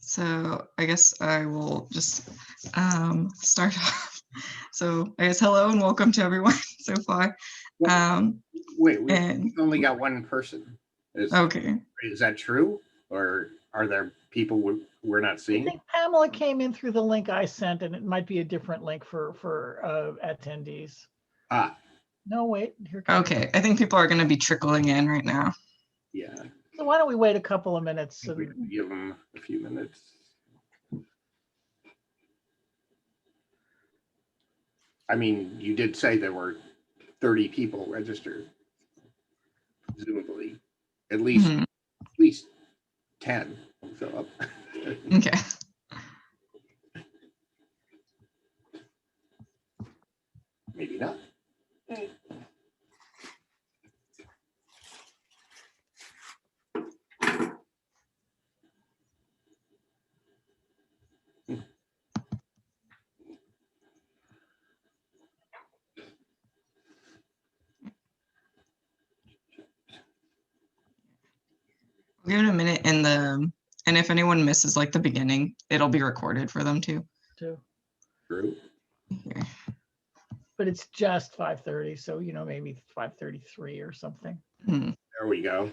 So I guess I will just start off. So I guess hello and welcome to everyone so far. Wait, we And only got one person. okay, Is that true? Or are there people we're not I seeing? think Pamela came in through the link I sent, and it might be a different link for attendees. Ah, No, wait, here comes. okay. I think people are going to be trickling in right now. yeah. So why don't we wait a couple of minutes? We give them a few minutes. I mean, you did say there were 30 people registered. Presumably, at least 10 will show up. Okay. Maybe not. We'll give it a minute, and if anyone misses like the beginning, it'll be recorded for them too. True. Here. But it's just 5:30, so maybe 5:33 or something. There we go.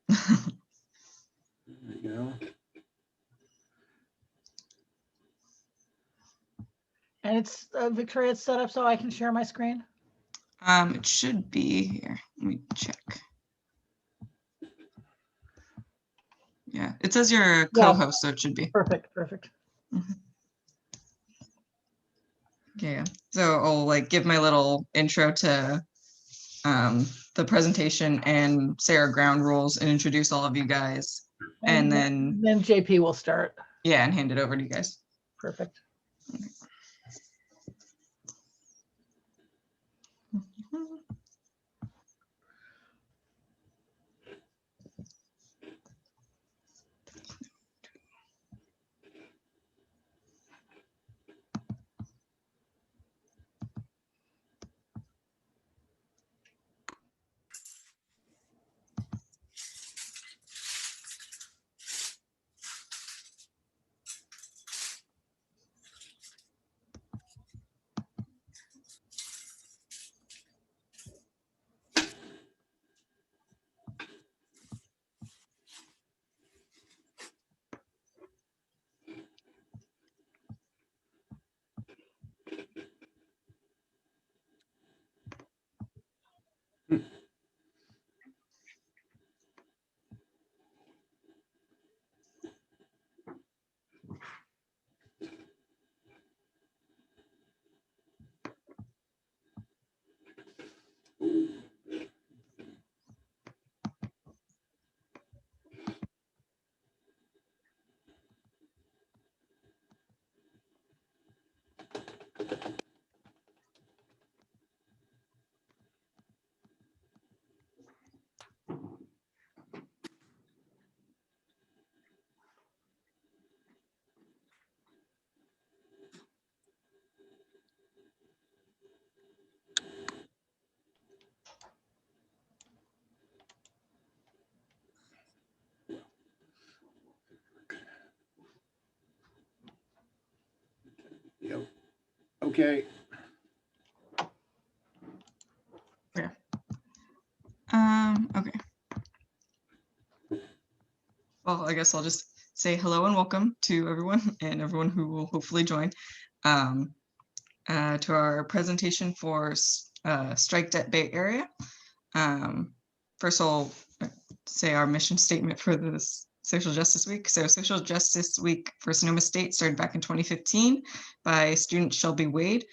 There we go. And it's Victoria, it's set up so I can share my screen. It should be here. Let me check. Yeah, it says you're a co-host, so it should be. Perfect. Yeah, so I'll give my little intro to the presentation and say our ground rules and introduce all of you guys. And then JP will start. Yeah, and hand it over to you guys. Perfect. Yep. Okay. Yeah. Okay. Well, I guess I'll just say hello and welcome to everyone and everyone who will hopefully join to our presentation for Strike Debt Bay Area. First, I'll say our mission statement for this Social Justice Week. So Social Justice Week for Sonoma State started back in 2015 by student Shelby Wade.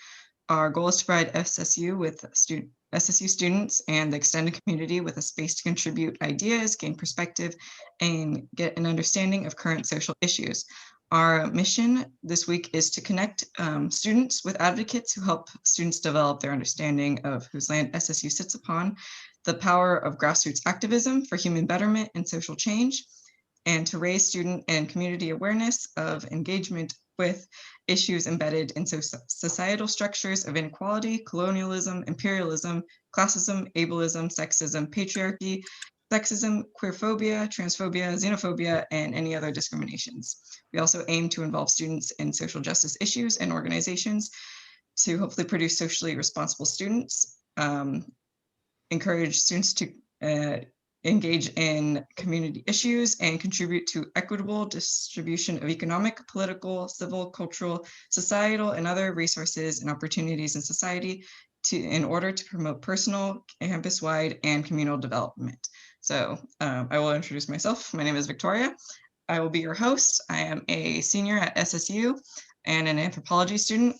Our goal is to provide SSU students and the extended community with a space to contribute ideas, gain perspective, and get an understanding of current social issues. Our mission this week is to connect students with advocates who help students develop their understanding of whose land SSU sits upon, the power of grassroots activism for human betterment and social change, and to raise student and community awareness of engagement with issues embedded in societal structures of inequality, colonialism, imperialism, classism, ableism, sexism, patriarchy, sexism, queerphobia, transphobia, xenophobia, and any other discriminations. We also aim to involve students in social justice issues and organizations to hopefully produce socially responsible students, encourage students to engage in community issues and contribute to equitable distribution of economic, political, civil, cultural, societal, and other resources and opportunities in society in order to promote personal, campus-wide, and communal development. So I will introduce myself. My name is Victoria. I will be your host. I am a senior at SSU and an anthropology student.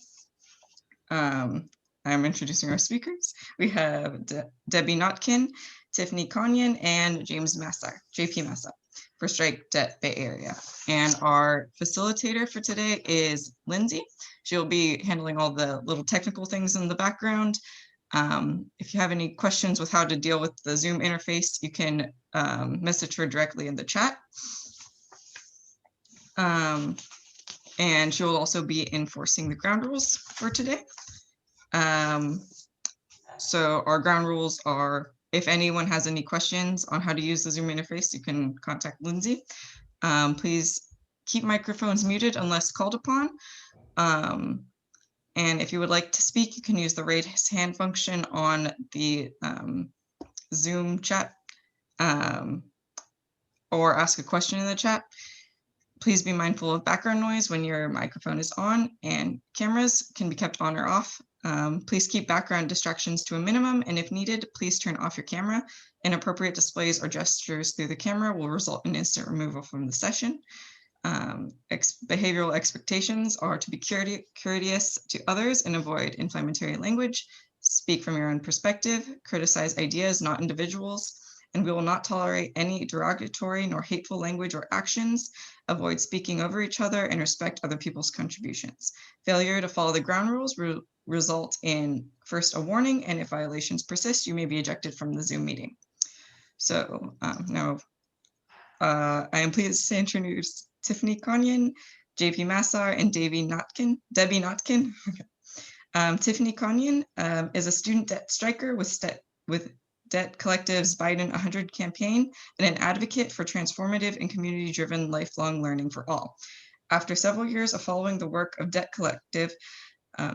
I'm introducing our speakers. We have Debbie Notkin, Tiffany Conyon, and James Massar, JP Massar, for Strike Debt Bay Area. And our facilitator for today is Lindsay. She'll be handling all the little technical things in the background. If you have any questions with how to deal with the Zoom interface, you can message her directly in the chat. And she will also be enforcing the ground rules for today. So our ground rules are, if anyone has any questions on how to use the Zoom interface, you can contact Lindsay. Please keep microphones muted unless called upon. And if you would like to speak, you can use the raise hand function on the Zoom chat or ask a question in the chat. Please be mindful of background noise when your microphone is on, and cameras can be kept on or off. Please keep background distractions to a minimum, and if needed, please turn off your camera. Inappropriate displays or gestures through the camera will result in instant removal from the session. Behavioral expectations are to be courteous to others and avoid inflammatory language, speak from your own perspective, criticize ideas, not individuals, and we will not tolerate any derogatory nor hateful language or actions, avoid speaking over each other, and respect other people's contributions. Failure to follow the ground rules will result in first a warning, and if violations persist, you may be ejected from the Zoom meeting. So now I am pleased to introduce Tiffany Conyon, JP Massar, and Debbie Notkin. Tiffany Conyon is a student debt striker with Debt Collective's Biden 100 campaign and an advocate for transformative and community-driven lifelong learning for all. After several years of following the work of Debt Collective,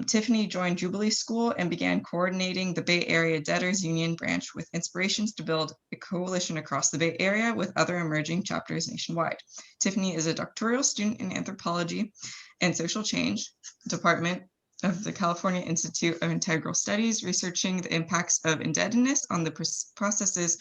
Tiffany joined Jubilee School and began coordinating the Bay Area Debtors Union branch with inspirations to build a coalition across the Bay Area with other emerging chapters nationwide. Tiffany is a doctoral student in anthropology and social change department of the California Institute of Integral Studies, researching the impacts of indebtedness on the processes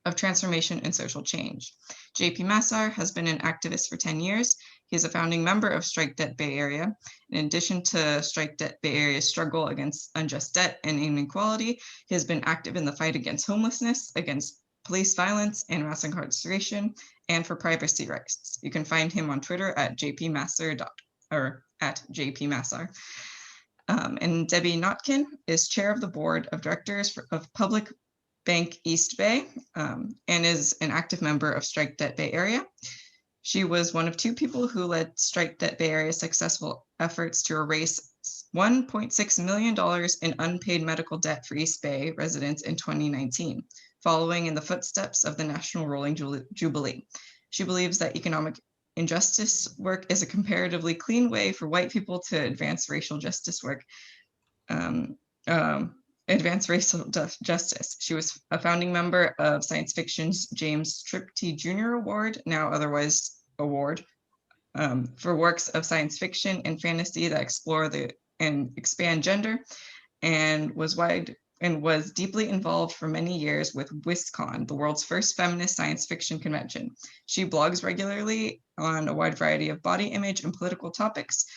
of transformation and social change. JP Massar has been an activist for 10 years. He is a founding member of Strike Debt Bay Area. In addition to Strike Debt Bay Area's struggle against unjust debt and inequality, he has been active in the fight against homelessness, against police violence and mass incarceration, and for privacy rights. You can find him on Twitter at jpmassar. And Debbie Notkin is chair of the board of directors of Public Bank East Bay and is an active member of Strike Debt Bay Area. She was one of two people who led Strike Debt Bay Area's successful efforts to erase $1.6 million in unpaid medical debt for East Bay residents in 2019, following in the footsteps of the National Rolling Jubilee. She believes that economic injustice work is a comparatively clean way for white people to advance racial justice work. Justice. She was a founding member of science fiction's James Tripty Jr. Award, now otherwise Award, for works of science fiction and fantasy that explore and expand gender, and was deeply involved for many years with WisCon, the world's first feminist science fiction convention. She blogs regularly on a wide variety of body image and political topics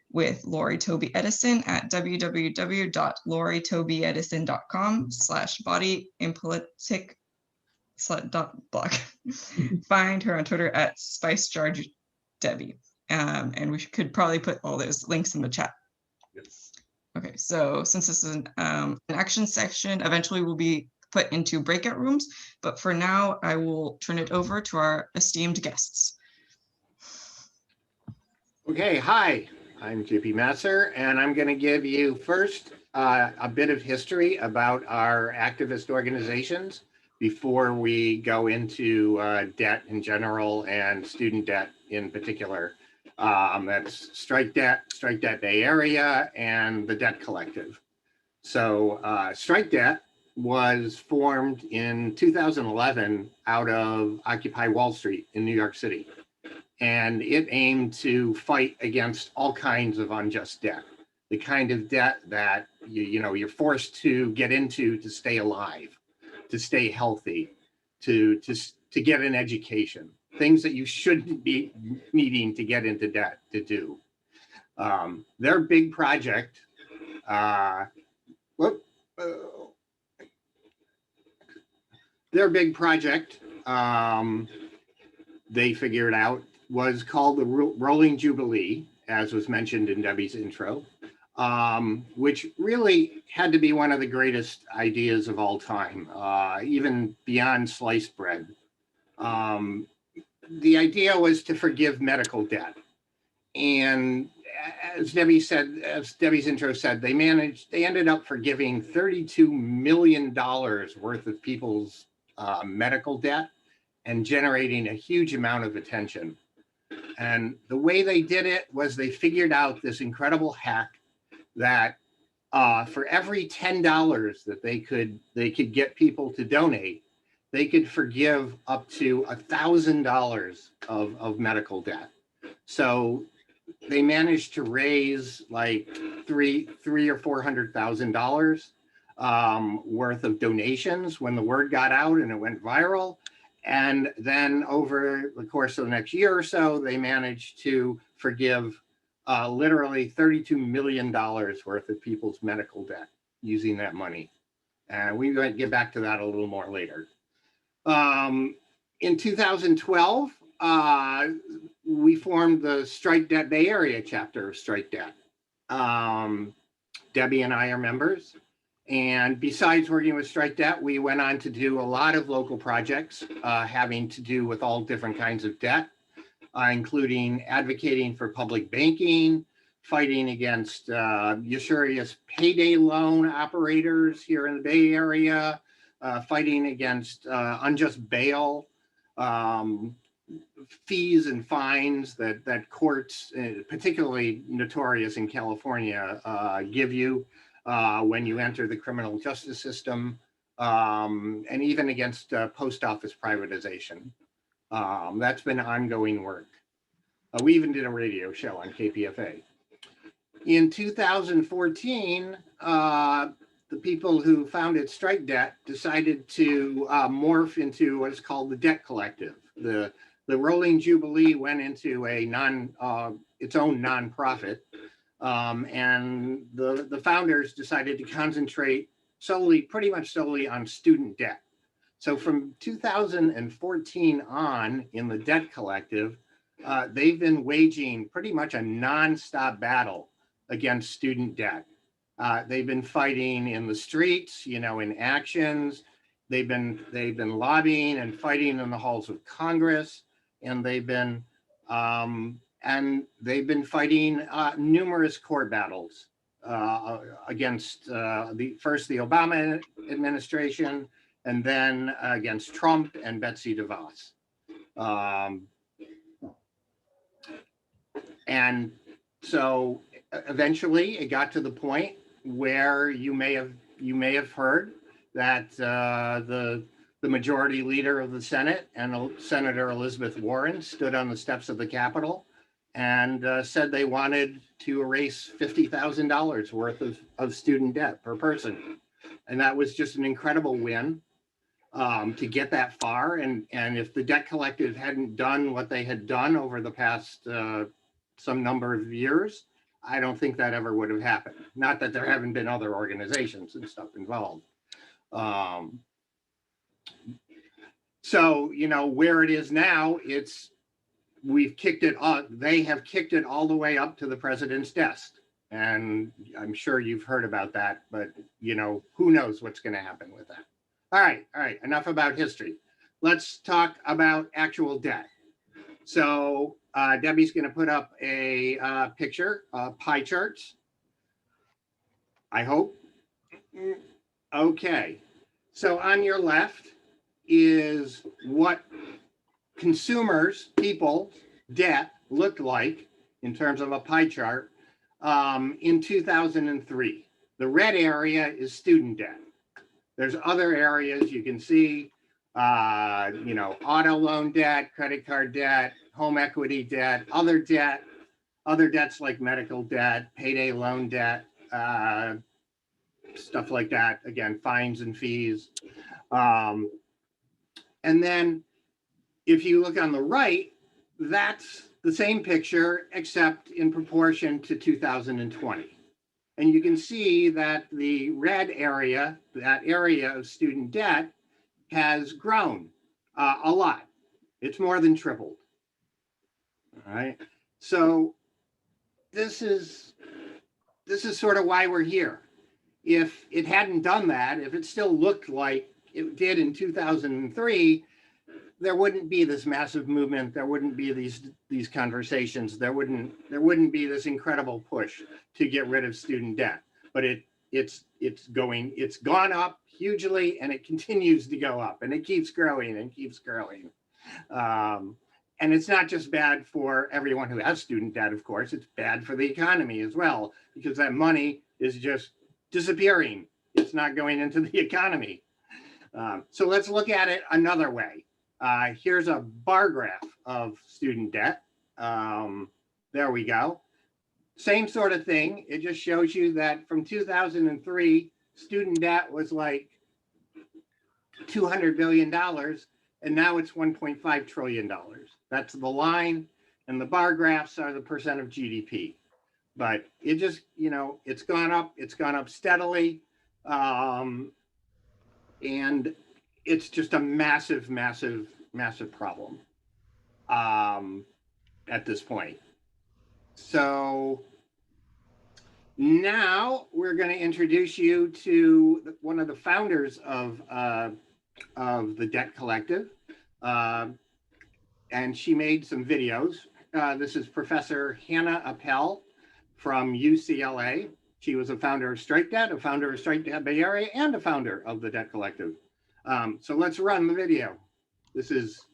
with Lori Toby Edison at www.loriTobyEdison.com/body-in-politic/blog. Find her on Twitter at SpiceJarDebbie. And we could probably put all those links in the chat. Yes. Okay, so since this is an action section, eventually we'll be put into breakout rooms, but for now, I will turn it over to our esteemed guests. Okay, hi, I'm JP Massar, and I'm going to give you first a bit of history about our activist organizations, before we go into debt in general and student debt in particular. That's Strike Debt Bay Area, and the Debt Collective. So Strike Debt was formed in 2011 out of Occupy Wall Street in New York City. And it aimed to fight against all kinds of unjust debt, the kind of debt that you're forced to get into to stay alive, to stay healthy, to get an education, things that you shouldn't be needing to get into debt to do. Their big project, they figured out, was called the Rolling Jubilee, as was mentioned in Debbie's intro, which really had to be one of the greatest ideas of all time, even beyond sliced bread. The idea was to forgive medical debt. And as Debbie's intro said, they ended up forgiving $32 million worth of people's medical debt and generating a huge amount of attention. And the way they did it was they figured out this incredible hack that for every $10 that they could get people to donate, they could forgive up to $1,000 of medical debt. So they managed to raise like $300,000 or $400,000 worth of donations when the word got out and it went viral. And then over the course of the next year or so, they managed to forgive literally $32 million worth of people's medical debt using that money. And we might get back to that a little more later. In 2012, we formed the Strike Debt Bay Area chapter of Strike Debt. Debbie and I are members. And besides working with Strike Debt, we went on to do a lot of local projects having to do with all different kinds of debt, including advocating for public banking, fighting against usurious payday loan operators here in the Bay Area, fighting against unjust bail, fees and fines that courts, particularly notorious in California, give you when you enter the criminal justice system, and even against post office privatization. That's been ongoing work. We even did a radio show on KPFA. In 2014, the people who founded Strike Debt decided to morph into what is called the Debt Collective. The Rolling Jubilee went into its own nonprofit. And the founders decided to concentrate pretty much solely on student debt. So from 2014 on in the Debt Collective, they've been waging pretty much a nonstop battle against student debt. They've been fighting in the streets, in actions. They've been lobbying and fighting in the halls of Congress, and they've been fighting numerous court battles against first the Obama administration, and then against Trump and Betsy DeVos. And so eventually it got to the point where you may have heard that the majority leader of the Senate and Senator Elizabeth Warren stood on the steps of the Capitol and said they wanted to erase $50,000 worth of student debt per person. And that was just an incredible win to get that far. And if the Debt Collective hadn't done what they had done over the past some number of years, I don't think that ever would have happened. Not that there haven't been other organizations and stuff involved. So, where it is now, we've kicked it up. They have kicked it all the way up to the president's desk. And I'm sure you've heard about that, but who knows what's going to happen with that. All right. Enough about history. Let's talk about actual debt. So Debbie's going to put up a picture, pie charts, I hope. Okay. So on your left, is what consumers, people, debt looked like in terms of a pie chart in 2003. The red area is student debt. There's other areas you can see, auto loan debt, credit card debt, home equity debt, other debts like medical debt, payday loan debt, stuff like that. Again, fines and fees. And then if you look on the right, that's the same picture, except in proportion to 2020. And you can see that the red area, that area of student debt, has grown a lot. It's more than tripled. All right. So this is sort of why we're here. If it hadn't done that, if it still looked like it did in 2003, there wouldn't be this massive movement. There wouldn't be these conversations. There wouldn't be this incredible push to get rid of student debt. But it's gone up hugely, and it continues to go up, and it keeps growing and keeps growing. And it's not just bad for everyone who has student debt, of course. It's bad for the economy as well, because that money is just disappearing. It's not going into the economy. So let's look at it another way. Here's a bar graph of student debt. There we go. Same sort of thing. It just shows you that from 2003, student debt was like $200 billion, and now it's $1.5 trillion. That's the line, and the bar graphs are the percent of GDP. But it just, it's gone up steadily. And it's just a massive, massive, massive problem at this point. So now we're going to introduce you to one of the founders of the Debt Collective. And she made some videos. This is Professor Hannah Appel from UCLA. She was a founder of Strike Debt, a founder of Strike Debt Bay Area, and a founder of the Debt Collective. So let's run the video. This is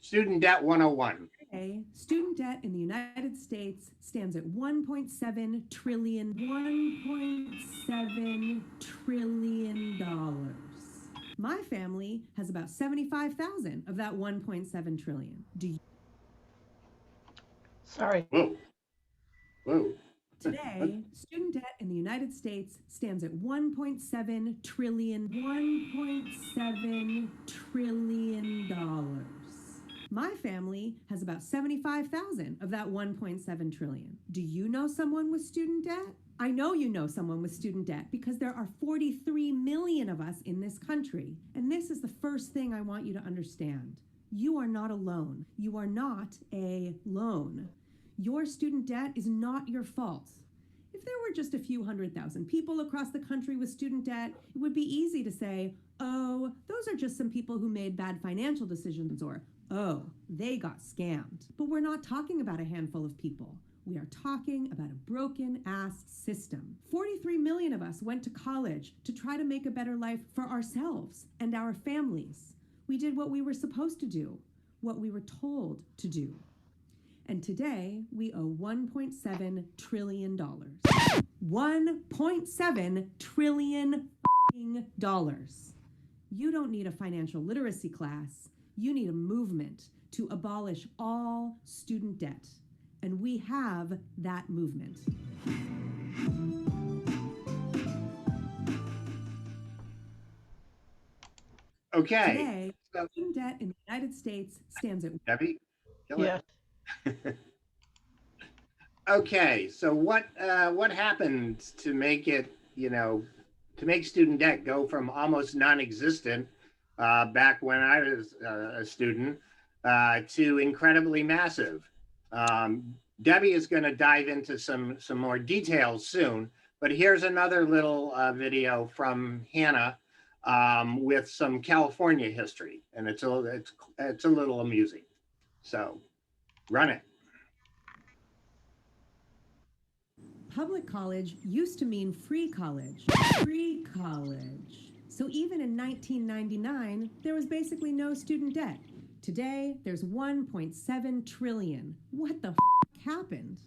Student Debt 101. Today, student debt in the United States stands at $1.7 trillion. $1.7 trillion. My family has about 75,000 of that 1.7 trillion. Do you? Sorry. Whoa. Today, student debt in the United States stands at $1.7 trillion. $1.7 trillion. My family has about 75,000 of that 1.7 trillion. Do you know someone with student debt? I know you know someone with student debt because there are 43 million of us in this country. And this is the first thing I want you to understand. You are not alone. You are not a loan. Your student debt is not your fault. If there were just a few 100,000 people across the country with student debt, it would be easy to say, oh, those are just some people who made bad financial decisions, or, oh, they got scammed. But we're not talking about a handful of people. We are talking about a broken-ass system. 43 million of us went to college to try to make a better life for ourselves and our families. We did what we were supposed to do, what we were told to do. And today, we owe $1.7 trillion. $1.7 trillion. You don't need a financial literacy class. You need a movement to abolish all student debt. And we have that movement. Okay. Today, student debt in the United States stands at... Debbie? Yeah. Okay, so what happened to make it, to make student debt go from almost non-existent back when I was a student to incredibly massive? Debbie is going to dive into some more details soon, but here's another little video from Hannah with some California history, and it's a little amusing. So, run it. Public college used to mean free college. Free college. So even in 1999, there was basically no student debt. Today, there's 1.7 trillion. What the happened?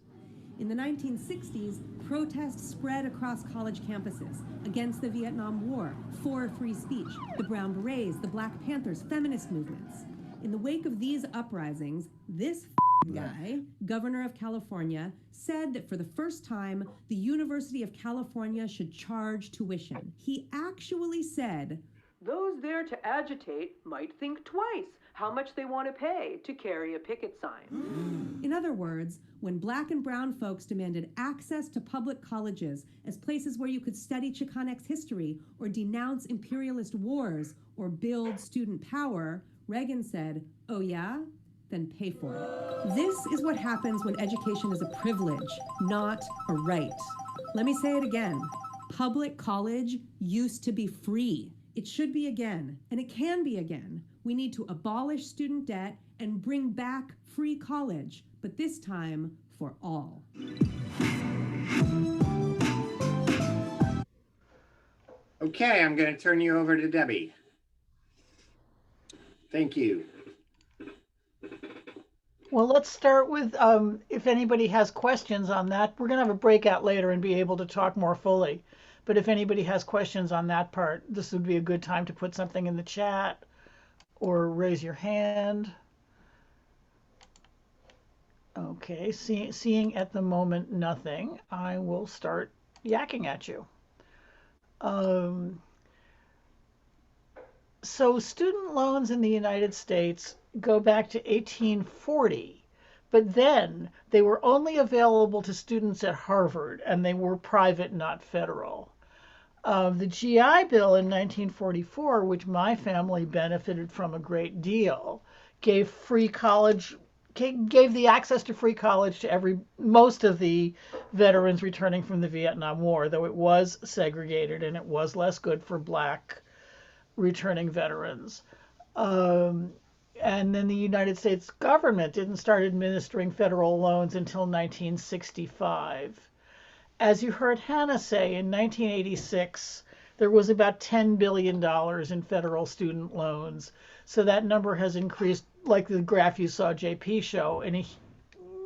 In the 1960s, protests spread across college campuses against the Vietnam War, for free speech, the Brown Berets, the Black Panthers, feminist movements. In the wake of these uprisings, this guy, governor of California, said that for the first time, the University of California should charge tuition. He actually said, "Those there to agitate might think twice how much they want to pay to carry a picket sign." In other words, when Black and brown folks demanded access to public colleges as places where you could study Chicanx history or denounce imperialist wars or build student power, Reagan said, "Oh yeah? Then pay for it." This is what happens when education is a privilege, not a right. Let me say it again. Public college used to be free. It should be again, and it can be again. We need to abolish student debt and bring back free college, but this time for all. Okay, I'm going to turn you over to Debbie. Thank you. Well, let's start with if anybody has questions on that. We're going to have a breakout later and be able to talk more fully. But if anybody has questions on that part, this would be a good time to put something in the chat or raise your hand. Okay, seeing at the moment nothing, I will start yakking at you. So student loans in the United States go back to 1840, but then they were only available to students at Harvard, and they were private, not federal. The GI Bill in 1944, which my family benefited from a great deal, gave the access to free college to most of the veterans returning from the Vietnam War, though it was segregated and it was less good for Black returning veterans. And then the United States government didn't start administering federal loans until 1965. As you heard Hannah say, in 1986, there was about $10 billion in federal student loans. So that number has increased, like the graph you saw JP show, an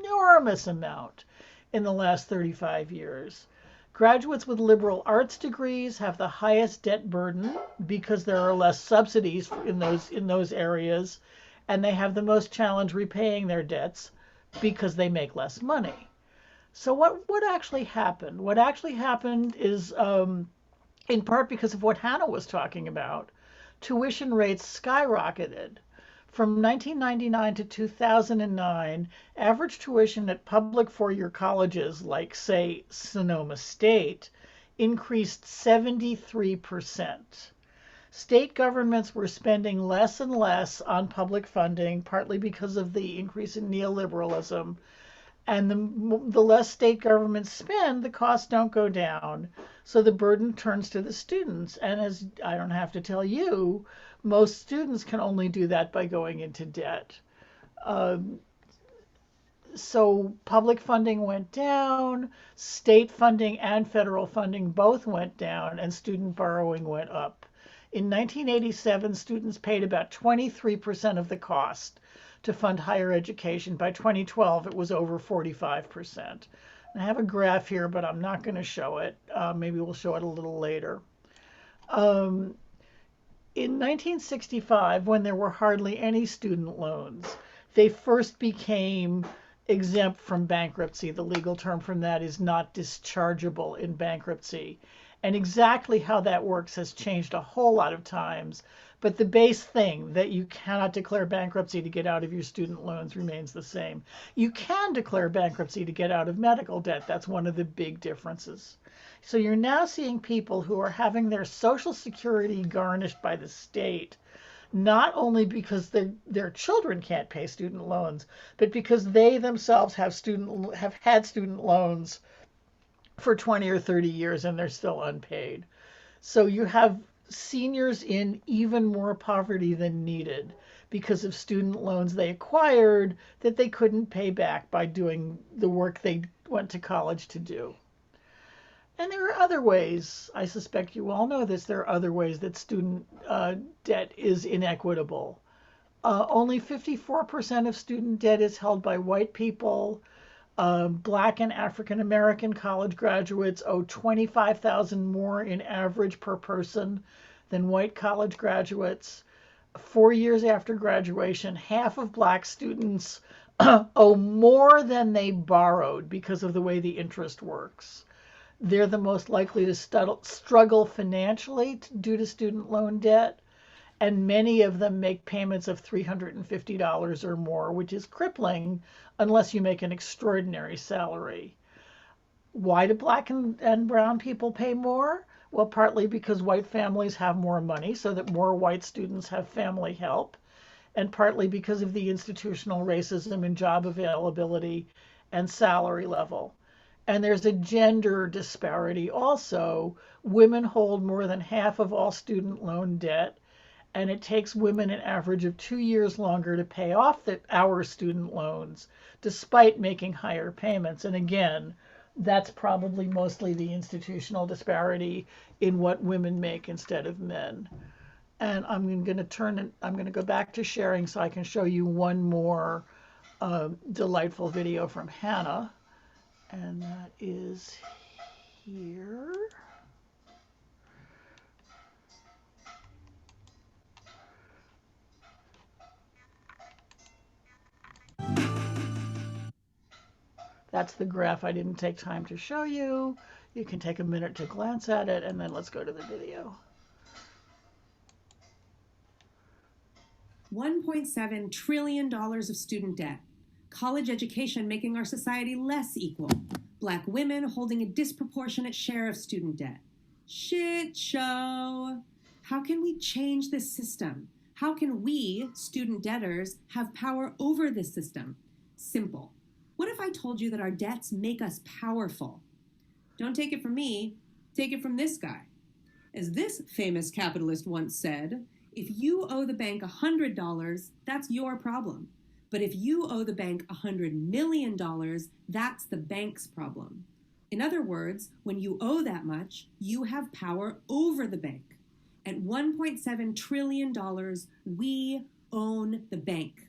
enormous amount in the last 35 years. Graduates with liberal arts degrees have the highest debt burden because there are less subsidies in those areas, and they have the most challenge repaying their debts because they make less money. So what actually happened? What actually happened is, in part because of what Hannah was talking about, tuition rates skyrocketed. From 1999 to 2009, average tuition at public four-year colleges like, say, Sonoma State increased 73%. State governments were spending less and less on public funding, partly because of the increase in neoliberalism. And the less state governments spend, the costs don't go down. So the burden turns to the students. And as I don't have to tell you, most students can only do that by going into debt. So public funding went down, state funding and federal funding both went down, and student borrowing went up. In 1987, students paid about 23% of the cost to fund higher education. By 2012, it was over 45%. I have a graph here, but I'm not going to show it. Maybe we'll show it a little later. In 1965, when there were hardly any student loans, they first became exempt from bankruptcy. The legal term from that is not dischargeable in bankruptcy. And exactly how that works has changed a whole lot of times. But the base thing that you cannot declare bankruptcy to get out of your student loans remains the same. You can declare bankruptcy to get out of medical debt. That's one of the big differences. So you're now seeing people who are having their Social Security garnished by the state, not only because their children can't pay student loans, but because they themselves have had student loans for 20 or 30 years and they're still unpaid. So you have seniors in even more poverty than needed because of student loans they acquired that they couldn't pay back by doing the work they went to college to do. And there are other ways, I suspect you all know this, there are other ways that student debt is inequitable. Only 54% of student debt is held by white people. Black and African American college graduates owe 25,000 more in average per person than white college graduates. 4 years after graduation, half of black students owe more than they borrowed because of the way the interest works. They're the most likely to struggle financially due to student loan debt, and many of them make payments of $350 or more, which is crippling unless you make an extraordinary salary. Why do black and brown people pay more? Well, partly because white families have more money, so that more white students have family help, and partly because of the institutional racism in job availability and salary level. And there's a gender disparity also. Women hold more than half of all student loan debt, and it takes women an average of 2 years longer to pay off our student loans, despite making higher payments. And again, that's probably mostly the institutional disparity in what women make instead of men. And I'm going to go back to sharing so I can show you one more delightful video from Hannah. And that is here. That's the graph I didn't take time to show you. You can take a minute to glance at it, and then let's go to the video. $1.7 trillion of student debt. College education making our society less equal. Black women holding a disproportionate share of student debt. Shit show. How can we change this system? How can we, student debtors, have power over this system? Simple. What if I told you that our debts make us powerful? Don't take it from me, take it from this guy. As this famous capitalist once said, if you owe the bank $100, that's your problem. But if you owe the bank $100 million, that's the bank's problem. In other words, when you owe that much, you have power over the bank. At $1.7 trillion, we own the bank.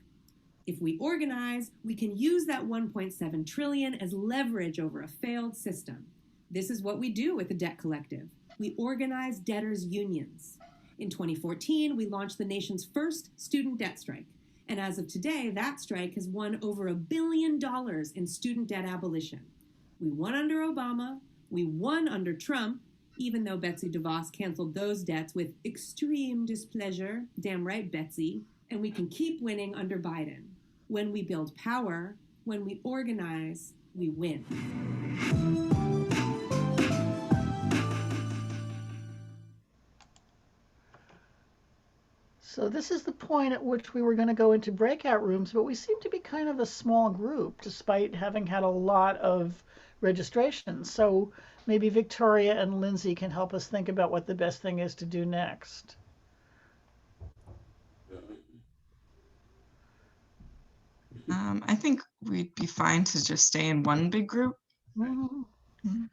If we organize, we can use that 1.7 trillion as leverage over a failed system. This is what we do with the Debt Collective. We organize debtors' unions. In 2014, we launched the nation's first student debt strike. And as of today, that strike has won over $1 billion in student debt abolition. We won under Obama, we won under Trump, even though Betsy DeVos canceled those debts with extreme displeasure, damn right, Betsy, and we can keep winning under Biden. When we build power, when we organize, we win. So this is the point at which we were going to go into breakout rooms, but we seem to be kind of a small group despite having had a lot of registrations. So maybe Victoria and Lindsay can help us think about what the best thing is to do next. I think we'd be fine to just stay in one big group. Mm-hmm. Mm-hmm.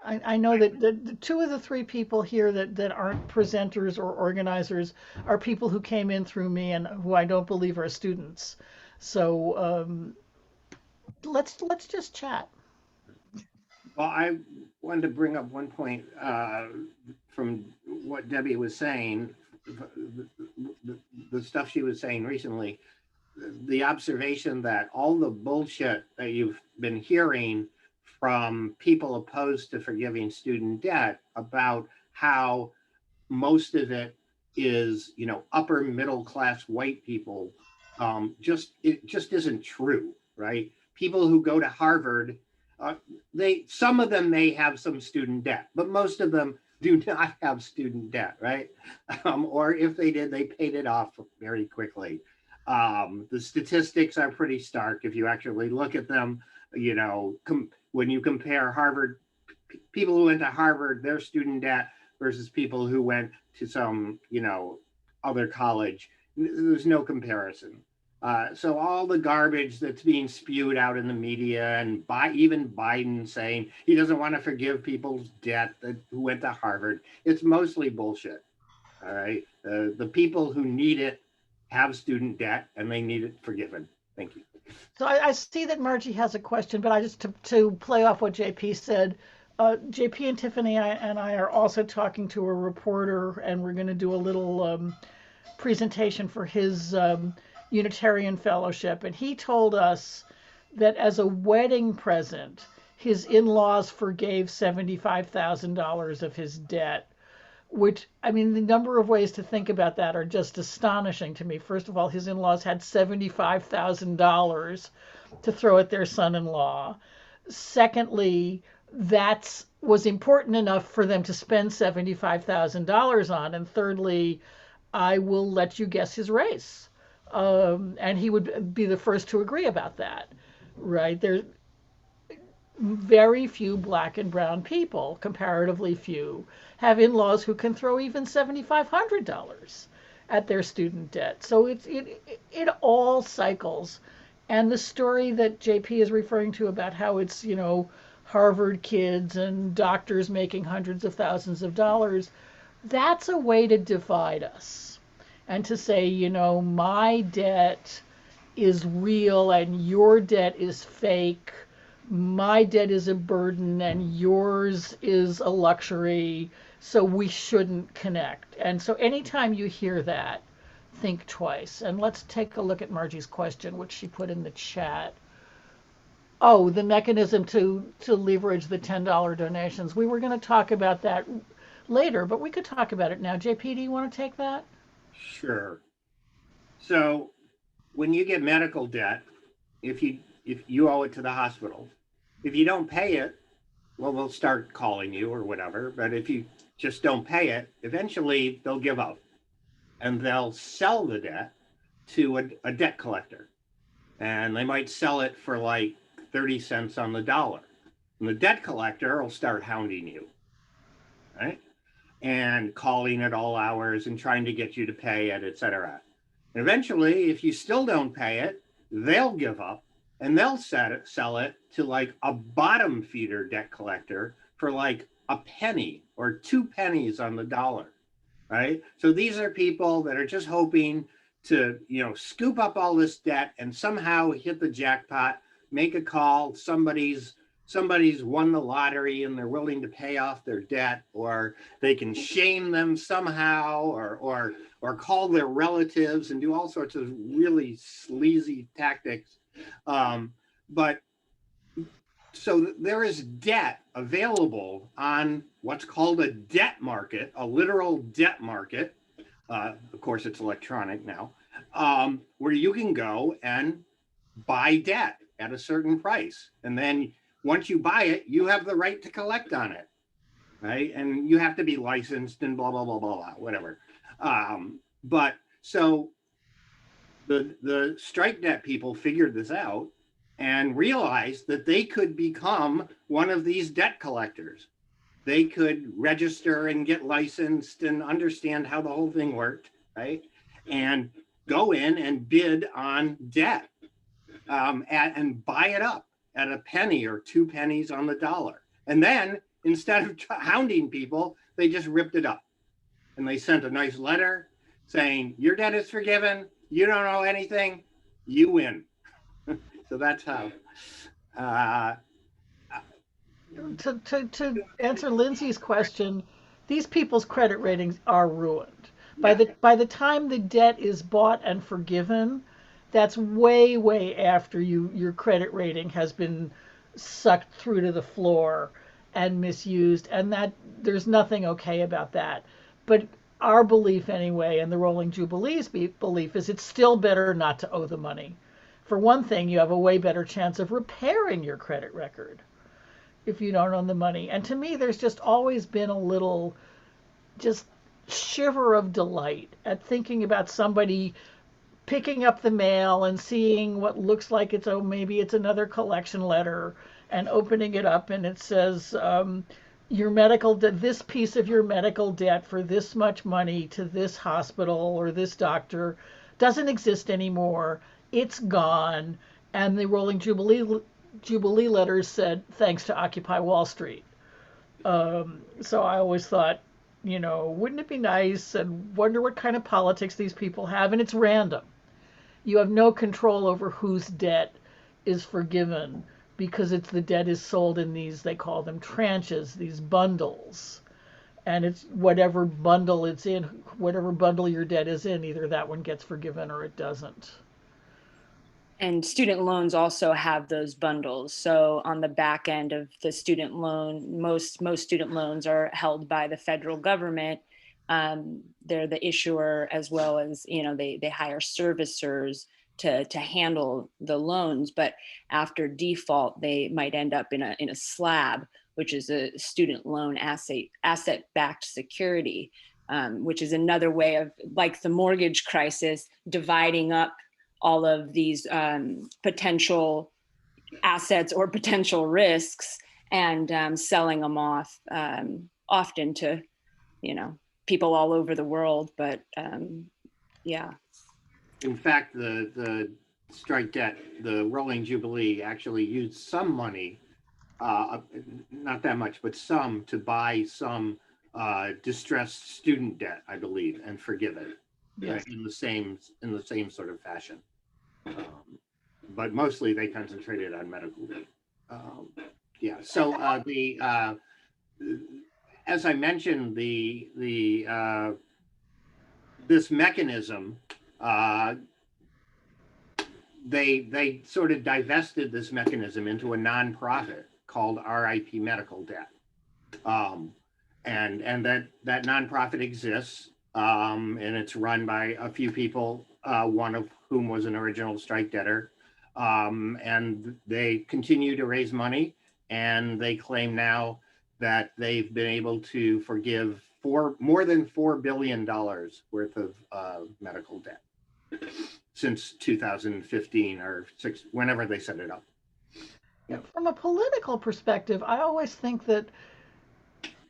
I know that the two of the three people here that aren't presenters or organizers are people who came in through me and who I don't believe are students. So let's just chat. Well, I wanted to bring up one point from what Debbie was saying, the stuff she was saying recently, the observation that all the bullshit that you've been hearing from people opposed to forgiving student debt about how most of it is, upper middle class white people, it just isn't true, right? People who go to Harvard, some of them may have some student debt, but most of them do not have student debt, right? Or if they did, they paid it off very quickly. The statistics are pretty stark if you actually look at them. When you compare Harvard, people who went to Harvard, their student debt versus people who went to some, other college, there's no comparison. So all the garbage that's being spewed out in the media, and even Biden saying he doesn't want to forgive people's debt who went to Harvard, it's mostly bullshit. All right. The people who need it have student debt and they need it forgiven. Thank you. So I see that Margie has a question, but I just to play off what JP said, JP and Tiffany and I are also talking to a reporter, and we're going to do a little presentation for his Unitarian Fellowship, and he told us that as a wedding present, his in-laws forgave $75,000 of his debt. Which, I mean, the number of ways to think about that are just astonishing to me. First of all, his in-laws had $75,000 to throw at their son-in-law. Secondly, that was important enough for them to spend $75,000 on. And thirdly, I will let you guess his race. And he would be the first to agree about that, right? There's very few black and brown people, comparatively few, have in-laws who can throw even $7,500 at their student debt. So it all cycles. And the story that JP is referring to about how it's, Harvard kids and doctors making hundreds of thousands of dollars, that's a way to divide us. And to say, my debt is real and your debt is fake. My debt is a burden and yours is a luxury, so we shouldn't connect. And so anytime you hear that, think twice. And let's take a look at Margie's question, which she put in the chat. Oh, the mechanism to leverage the $10 donations. We were going to talk about that later, but we could talk about it now. JP, do you want to take that? Sure. So when you get medical debt, if you owe it to the hospital, if you don't pay it, well, they'll start calling you or whatever. But if you just don't pay it, eventually they'll give up and they'll sell the debt to a debt collector. And they might sell it for like 30 cents on the dollar. And the debt collector will start hounding you, right? And calling at all hours and trying to get you to pay it, et cetera. And eventually, if you still don't pay it, they'll give up. And they'll sell it to like a bottom feeder debt collector for like a penny or 2 pennies on the dollar, right? So these are people that are just hoping to, scoop up all this debt and somehow hit the jackpot, make a call, somebody's won the lottery and they're willing to pay off their debt, or they can shame them somehow, or call their relatives and do all sorts of really sleazy tactics. But so there is debt available on what's called a debt market, a literal debt market. Of course, it's electronic now, where you can go and buy debt at a certain price. And then once you buy it, you have the right to collect on it, right? And you have to be licensed and blah, blah, blah, blah, blah, whatever. But so the strike debt people figured this out and realized that they could become one of these debt collectors. They could register and get licensed and understand how the whole thing worked, right? And go in and bid on debt and buy it up at a penny or 2 pennies on the dollar. And then instead of hounding people, they just ripped it up. And they sent a nice letter saying, your debt is forgiven. You don't owe anything. You win. So that's how. To answer Lindsay's question, these people's credit ratings are ruined. By the time the debt is bought and forgiven, that's way after your credit rating has been sucked through to the floor and misused, and that there's nothing okay about that. But our belief anyway, and the Rolling Jubilee's belief, is it's still better not to owe the money. For one thing, you have a way better chance of repairing your credit record if you don't owe the money. And to me, there's just always been a little just shiver of delight at thinking about somebody picking up the mail and seeing what looks like maybe it's another collection letter, and opening it up and it says, this piece of your medical debt for this much money to this hospital or this doctor doesn't exist anymore. it's gone. And the rolling Jubilee letters said, thanks to Occupy Wall Street. So I always thought, wouldn't it be nice, and wonder what kind of politics these people have? And it's random. You have no control over whose debt is forgiven because the debt is sold in these, they call them tranches, these bundles. And it's whatever bundle it's in, whatever bundle your debt is in, either that one gets forgiven or it doesn't. And student loans also have those bundles. So on the back end of the student loan, most student loans are held by the federal government. They're the issuer, as well as, they hire servicers to handle the loans. But after default, they might end up in a slab, which is a student loan asset-backed security, which is another way of, like the mortgage crisis, dividing up all of these potential assets or potential risks and selling them off, often to, people all over the world. But yeah. In fact, the strike debt, the rolling Jubilee actually used some money, not that much, but some, to buy some distressed student debt, I believe, and forgive it. Yes. In the same sort of fashion. But mostly they concentrated on medical debt. Yeah. So as I mentioned, this mechanism, they sort of divested this mechanism into a nonprofit called RIP Medical Debt, and that nonprofit exists, and it's run by a few people, one of whom was an original strike debtor, and they continue to raise money, and they claim now that they've been able to forgive more than $4 billion worth of medical debt since 2015 or whenever they set it up. Yeah, from a political perspective, I always think that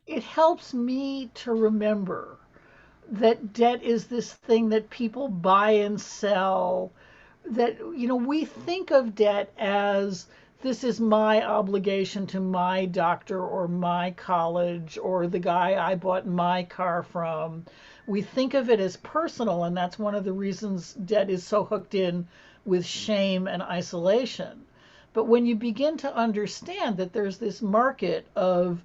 it helps me to remember that debt is this thing that people buy and sell, that, we think of debt as, this is my obligation to my doctor or my college or the guy I bought my car from. We think of it as personal, and that's one of the reasons debt is so hooked in with shame and isolation. But when you begin to understand that there's this market of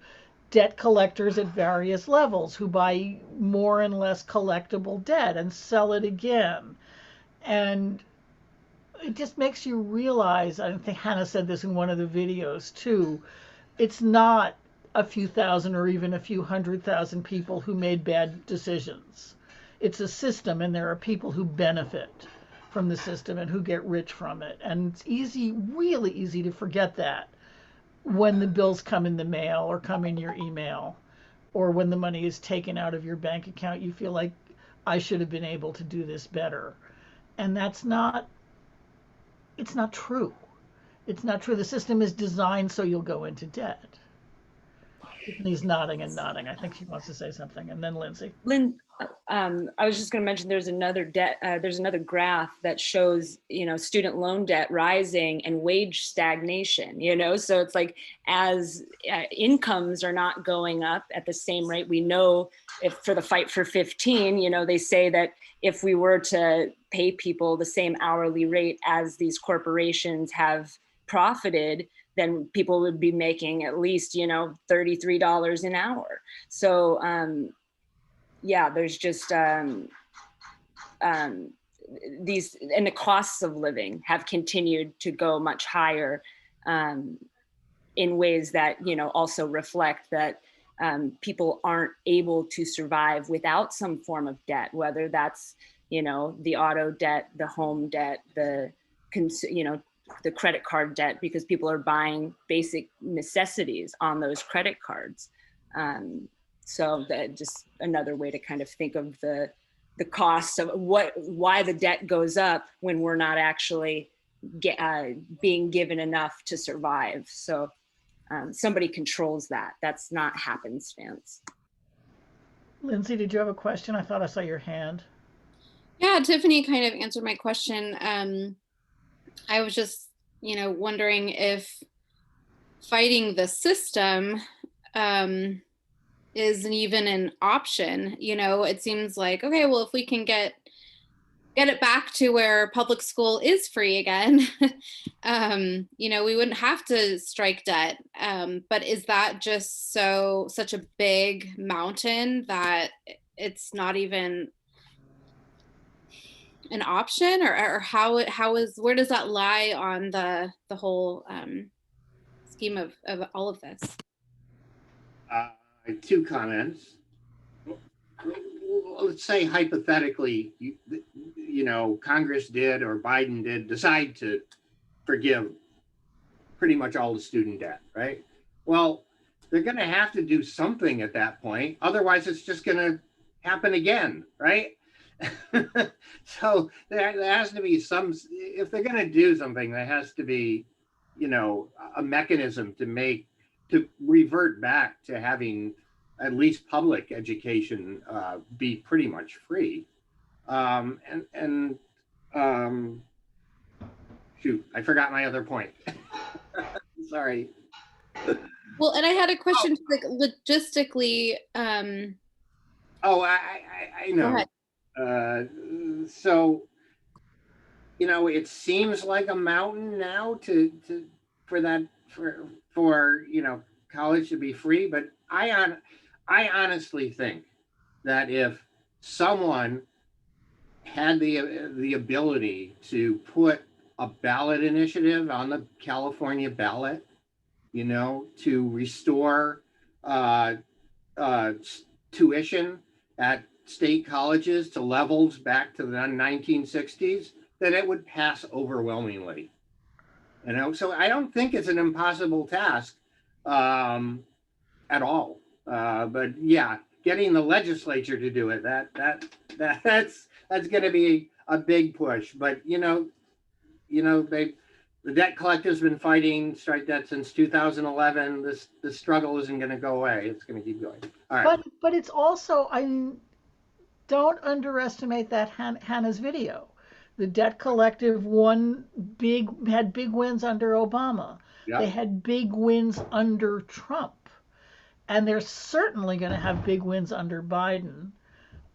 debt collectors at various levels who buy more and less collectible debt and sell it again, and it just makes you realize, I think Hannah said this in one of the videos too, it's not a few thousand or even a few 100,000 people who made bad decisions. It's a system, and there are people who benefit from the system and who get rich from it. And it's easy, really easy to forget that when the bills come in the mail or come in your email, or when the money is taken out of your bank account. You feel like, I should have been able to do this better. And it's not true. It's not true. The system is designed so you'll go into debt. Tiffany's nodding and nodding. I think she wants to say something. And then Lindsay. Lynn, I was just going to mention there's another graph that shows, student loan debt rising and wage stagnation, so it's like, as incomes are not going up at the same rate. We know, if for the fight for 15, they say that if we were to pay people the same hourly rate as these corporations have profited, then people would be making at least, $33 an hour. So, yeah, there's just these, and the costs of living have continued to go much higher, in ways that, also reflect that people aren't able to survive without some form of debt, whether that's, the auto debt, the home debt, the credit card debt, because people are buying basic necessities on those credit cards. So that just another way to kind of think of the costs of why the debt goes up when we're not actually being given enough to survive. So somebody controls that. That's not happenstance. Lindsay, did you have a question? I thought I saw your hand. Yeah, Tiffany kind of answered my question. I was just, wondering if fighting the system isn't even an option. It seems like, okay, well, if we can get it back to where public school is free again, we wouldn't have to strike debt. But is that just such a big mountain that it's not even an option, or where does that lie on the whole scheme of all of this? Two comments. Let's say hypothetically, Congress did or Biden did decide to forgive pretty much all the student debt, right? Well, they're going to have to do something at that point. Otherwise, it's just going to happen again, right? So there has to be if they're going to do something, there has to be, a mechanism to revert back to having at least public education be pretty much free. Shoot, I forgot my other point. Sorry. Well, and I had a question, like logistically. Oh, I know. So, it seems like a mountain now for college to be free, but I honestly think that if someone had the ability to put a ballot initiative on the California ballot, to restore tuition at state colleges to levels back to the 1960s, that it would pass overwhelmingly. So I don't think it's an impossible task at all. But yeah, getting the legislature to do it, that's going to be a big push. But the debt collective's been fighting strike debt since 2011. This struggle isn't going to go away. It's going to keep going. All right. But it's also, don't underestimate that Hannah's video. The debt collective had big wins under Obama. Yeah. They had big wins under Trump. And they're certainly going to have big wins under Biden.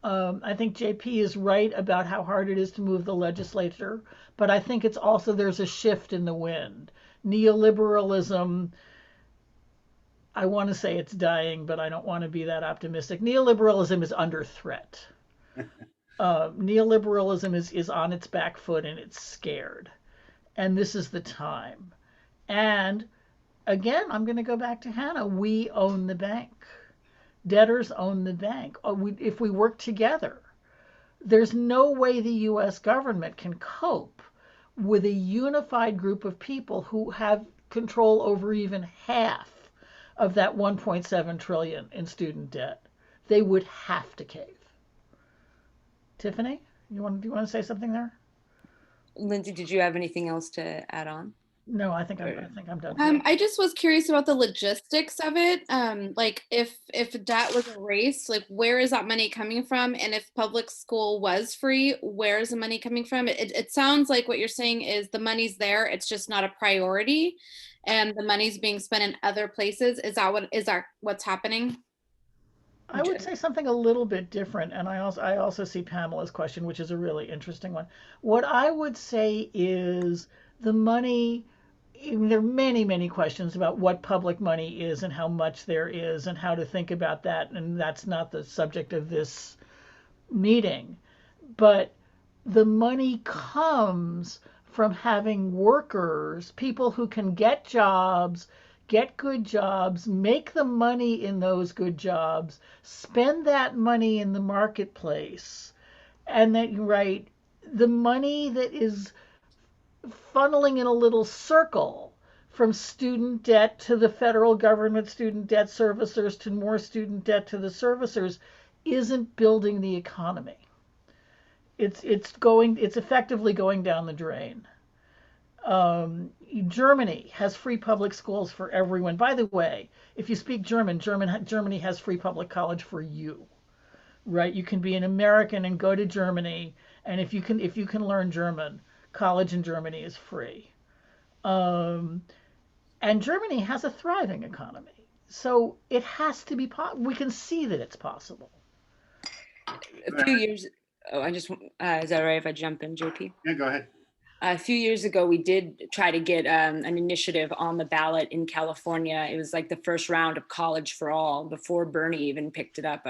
I think JP is right about how hard it is to move the legislature, but I think it's also there's a shift in the wind. Neoliberalism, I want to say it's dying, but I don't want to be that optimistic. Neoliberalism is under threat. Neoliberalism is on its back foot and it's scared. And this is the time. And again, I'm going to go back to Hannah. We own the bank. Debtors own the bank. If we work together, there's no way the U.S. government can cope with a unified group of people who have control over even half of that 1.7 trillion in student debt. They would have to cave. Tiffany, do you want to say something there? Lindsay, did you have anything else to add on? No, I think I'm done. I just was curious about the logistics of it. Like if debt was erased, like where is that money coming from? And if public school was free, where is the money coming from? It sounds like what you're saying is the money's there, it's just not a priority, and the money's being spent in other places. Is that what's happening? I would say something a little bit different, and I also see Pamela's question, which is a really interesting one. What I would say is the money. There are many, many questions about what public money is and how much there is and how to think about that, and that's not the subject of this meeting. But the money comes from having workers, people who can get jobs, get good jobs, make the money in those good jobs, spend that money in the marketplace, and then, right, the money that is funneling in a little circle from student debt to the federal government student debt servicers to more student debt to the servicers isn't building the economy. It's effectively going down the drain. Germany has free public schools for everyone. By the way, if you speak Germany has free public college for you, right? You can be an American and go to Germany, and if you can learn German, college in Germany is free. And Germany has a thriving economy. So it has to be, we can see that it's possible. A few years, oh, is that all right if I jump in, JP? Yeah, go ahead. A few years ago, we did try to get an initiative on the ballot in California. It was like the first round of College for All before Bernie even picked it up.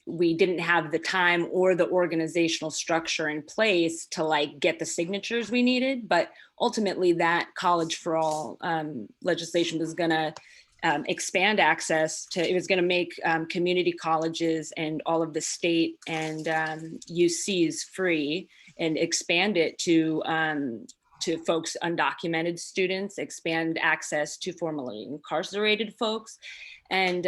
We didn't have the time or the organizational structure in place to like get the signatures we needed. But ultimately that College for All legislation was gonna expand access to, it was gonna make community colleges and all of the state and UCs free, and expand it to folks, undocumented students, expand access to formerly incarcerated folks. And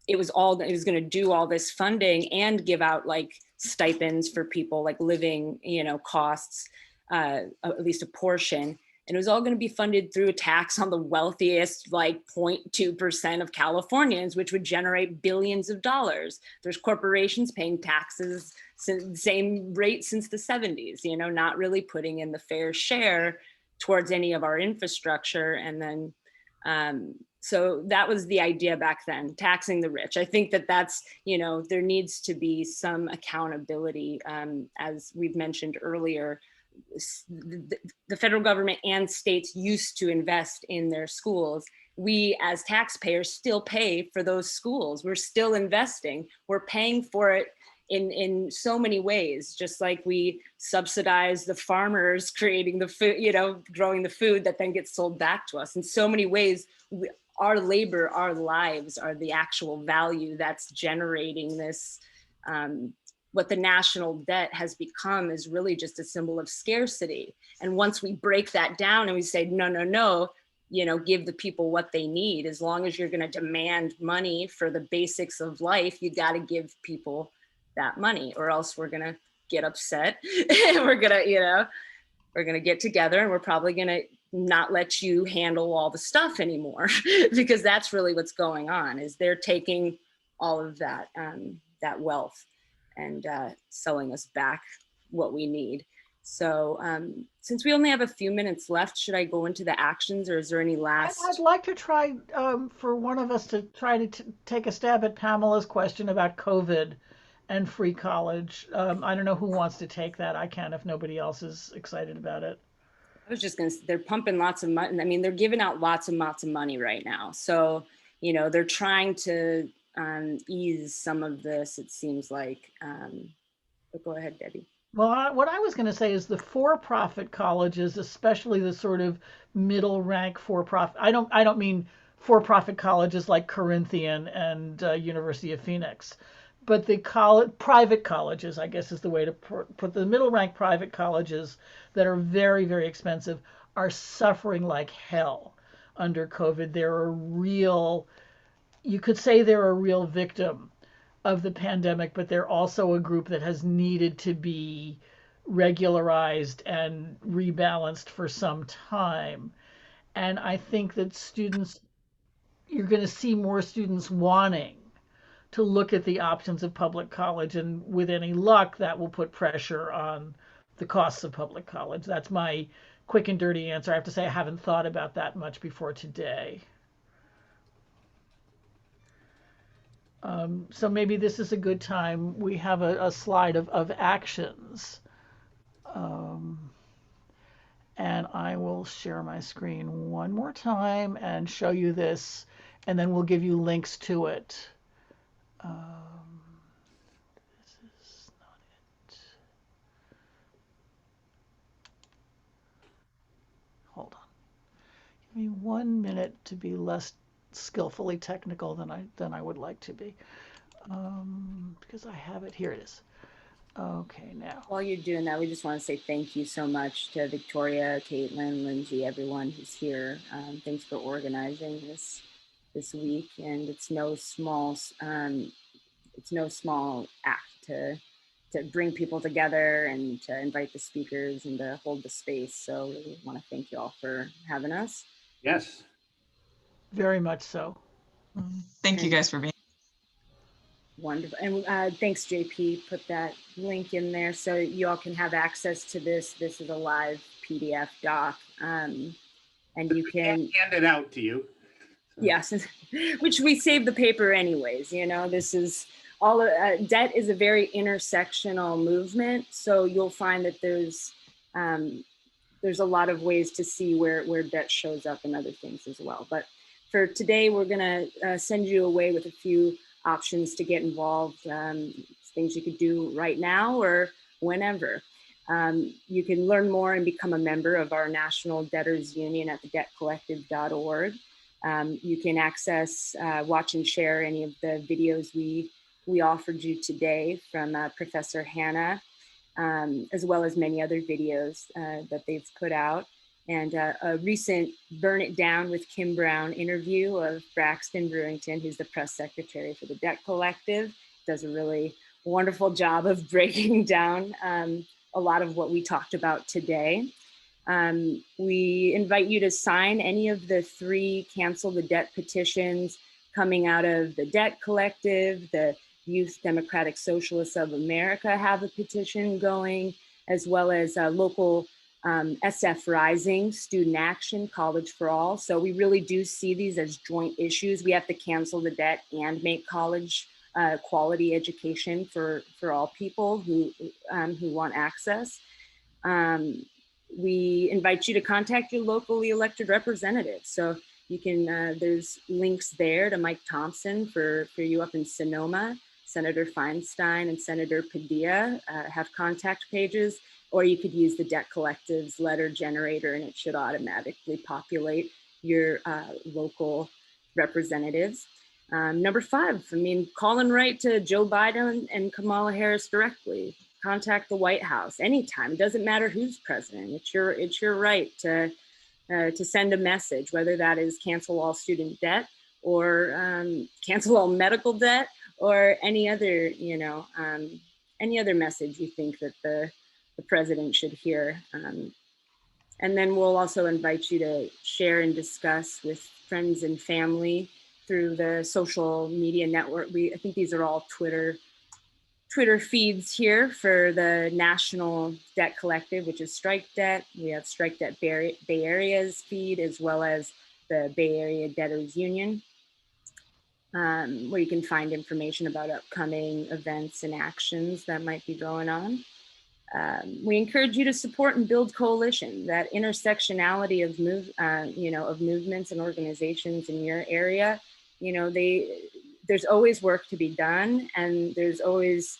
it was going to do all this funding and give out like stipends for people, like living, costs, at least a portion. And it was all going to be funded through a tax on the wealthiest, like 0.2% of Californians, which would generate billions of dollars. There's corporations paying taxes, same rate since the 70s, not really putting in the fair share towards any of our infrastructure. And then, so that was the idea back then, taxing the rich. I think that's, there needs to be some accountability. As we've mentioned earlier, the federal government and states used to invest in their schools. We as taxpayers still pay for those schools. We're still investing. We're paying for it in so many ways, just like we subsidize the farmers creating the food, growing the food that then gets sold back to us. In so many ways, our labor, our lives are the actual value that's generating this. What the national debt has become is really just a symbol of scarcity. And once we break that down and we say, no, give the people what they need. As long as you're going to demand money for the basics of life, you got to give people that money, or else we're going to get upset. We're going to get together and we're probably going to not let you handle all the stuff anymore, because that's really what's going on, is they're taking all of that, that wealth and selling us back what we need. So since we only have a few minutes left, should I go into the actions, or is there any last? I'd like to try for one of us to try to take a stab at Pamela's question about COVID and free college. I don't know who wants to take that. I can if nobody else is excited about it. I was just going to say, they're pumping lots of money. I mean, they're giving out lots and lots of money right now. So, they're trying to ease some of this, it seems like. But go ahead, Debbie. Well, what I was going to say is the for-profit colleges, especially the sort of middle rank for-profit. I don't mean for-profit colleges like Corinthian and University of Phoenix, but the private colleges, I guess is the way to put the middle rank private colleges that are very, very expensive, are suffering like hell under COVID. You could say they're a real victim of the pandemic, but they're also a group that has needed to be regularized and rebalanced for some time. And I think that you're going to see more students wanting to look at the options of public college, and with any luck, that will put pressure on the costs of public college. That's my quick and dirty answer. I have to say I haven't thought about that much before today. So maybe this is a good time. We have a slide of actions. And I will share my screen one more time and show you this, and then we'll give you links to it. This is not it. Hold on. Give me 1 minute to be less skillfully technical than I would like to be, because I have it. Here it is. Okay, now. While you're doing that, we just want to say thank you so much to Victoria, Caitlin, Lindsay, everyone who's here. Thanks for organizing this week, and it's no small act to bring people together and to invite the speakers and to hold the space. So we want to thank you all for having us. Yes. Very much so. Thank you guys for being. Yeah. Wonderful. And thanks, JP. Put that link in there so you all can have access to this. This is a live PDF doc. And you can hand it out to you. Yes, which we save the paper anyways. You know, this is all debt is a very intersectional movement. So you'll find that there's a lot of ways to see where debt shows up and other things as well. But for today, we're going to send you away with a few options to get involved, things you could do right now or whenever. You can learn more and become a member of our National Debtors Union at thedebtcollective.org. You can access, watch and share any of the videos we offered you today from Professor Hannah, as well as many other videos that they've put out. And a recent Burn It Down with Kim Brown interview of Braxton Brewington, who's the press secretary for the Debt Collective, does a really wonderful job of breaking down a lot of what we talked about today. We invite you to sign any of the 3 Cancel the Debt petitions coming out of the Debt Collective. The Youth Democratic Socialists of America have a petition going, as well as local SF Rising, Student Action, College for All. So we really do see these as joint issues. We have to cancel the debt and make college quality education for all people who want access. We invite you to contact your locally elected representatives. So you can, there's links there to Mike Thompson for you up in Sonoma. Senator Feinstein and Senator Padilla have contact pages, or you could use the Debt Collective's letter generator and it should automatically populate your local representatives. Number 5, I mean, call and write to Joe Biden and Kamala Harris directly. Contact the White House anytime. It doesn't matter who's president. It's your right to send a message, whether that is cancel all student debt or cancel all medical debt or any other, any other message you think that the president should hear. And then we'll also invite you to share and discuss with friends and family through the social media network. I think these are all Twitter feeds here for the National Debt Collective, which is Strike Debt. We have Strike Debt Bay Area's feed, as well as the Bay Area Debtors Union, where you can find information about upcoming events and actions that might be going on. We encourage you to support and build coalition. That intersectionality of movements and organizations in your area. There's always work to be done, and there's always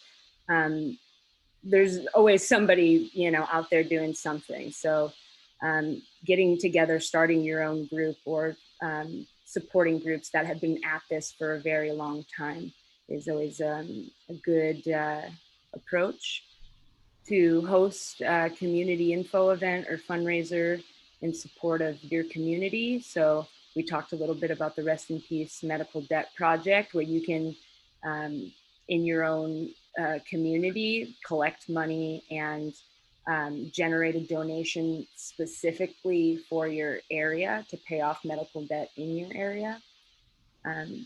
somebody out there doing something. So getting together, starting your own group, or supporting groups that have been at this for a very long time is always a good approach. To host a community info event or fundraiser in support of your community. So we talked a little bit about the Rest in Peace Medical Debt Project, where you can, in your own community, collect money and generate a donation specifically for your area to pay off medical debt in your area. And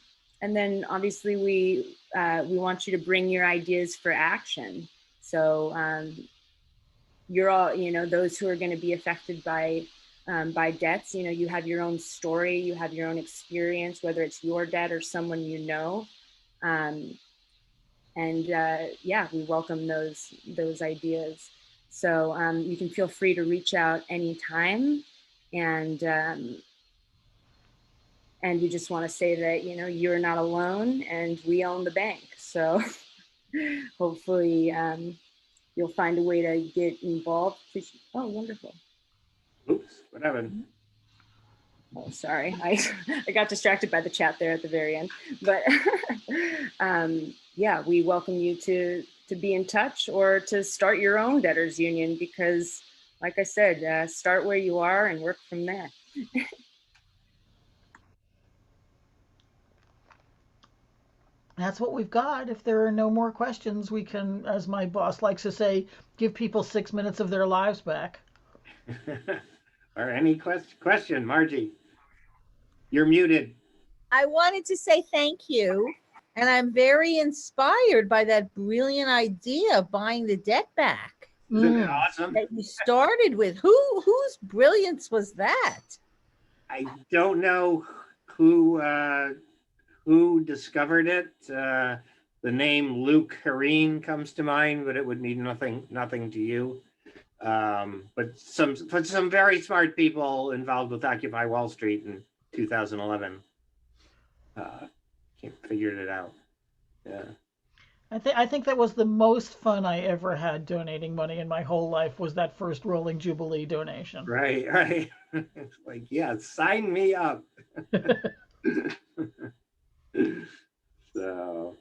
then obviously we want you to bring your ideas for action. So you're all, those who are going to be affected by debts, you have your own story, you have your own experience, whether it's your debt or someone you know. Yeah, we welcome those ideas. So you can feel free to reach out anytime. And we just want to say that, you're not alone and we own the bank. So hopefully you'll find a way to get involved. Oh, wonderful. Oops, what happened? Oh, sorry. I got distracted by the chat there at the very end. But yeah, we welcome you to be in touch or to start your own debtors union, because like I said, start where you are and work from there. That's what we've got. If there are no more questions, we can, as my boss likes to say, give people 6 minutes of their lives back. Or any question, Margie? You're muted. I wanted to say thank you And I'm very inspired by that brilliant idea of buying the debt back Isn't it Mm. awesome? that you started with. Whose brilliance was that? I don't know who discovered it. The name Luke Hareen comes to mind, but it would mean nothing to you. But some very smart people involved with Occupy Wall Street in 2011 figured it out. Yeah. I think that was the most fun I ever had donating money in my whole life, was that first Rolling Jubilee donation. Right. It's like, yeah, sign me up. So,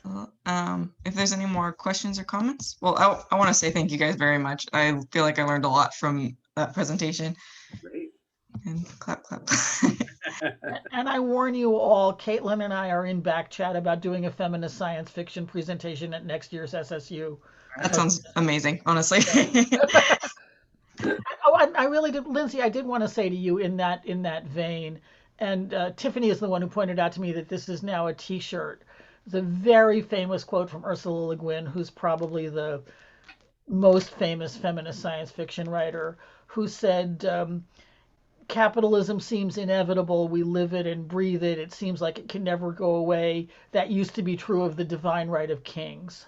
So, if there's any more questions or comments, well, I want to say thank you guys very much. I feel like I learned a lot from that presentation. great. And clap, clap. And I warn you all, Caitlin and I are in back chat about doing a feminist science fiction presentation at next year's SSU. That sounds amazing, honestly. Oh, I really did, Lindsay. I did want to say to you in that vein, and Tiffany is the one who pointed out to me that this is now a T-shirt. It's a very famous quote from Ursula Le Guin, who's probably the most famous feminist science fiction writer, who said, "Capitalism seems inevitable. We live it and breathe it. It seems like it can never go away. That used to be true of the divine right of kings."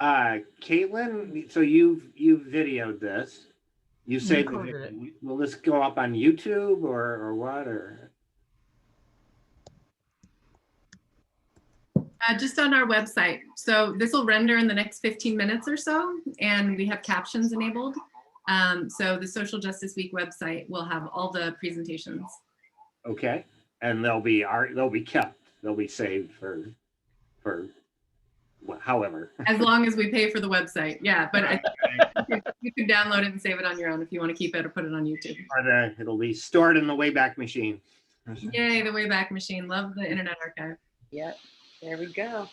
Caitlin, so you've videoed this. You say Recorded it. will this go up on YouTube or what? Or just on our website. So this will render in the next 15 minutes or so, and we have captions enabled. So the Social Justice Week website will have all the presentations. okay, and they'll be kept. They'll be saved for however. As long as we pay for the website, yeah. But you can download it and save it on your own if you want to keep it or put it on YouTube. Or it'll be stored in the Wayback Machine. Yay, the Wayback Machine. Love the Internet Archive. Yep. There we go.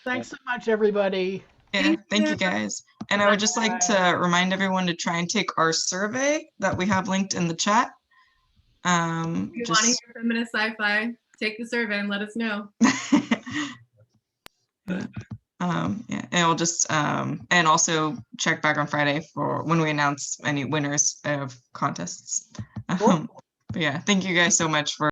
Thanks so much, everybody. Yeah, thank you guys. And I would just like to remind everyone to try and take our survey that we have linked in the chat. If you want to hear feminist sci-fi, take the survey and let us know. Yeah, and we'll just and also check back on Friday for when we announce any winners of contests. But yeah, thank you guys so much for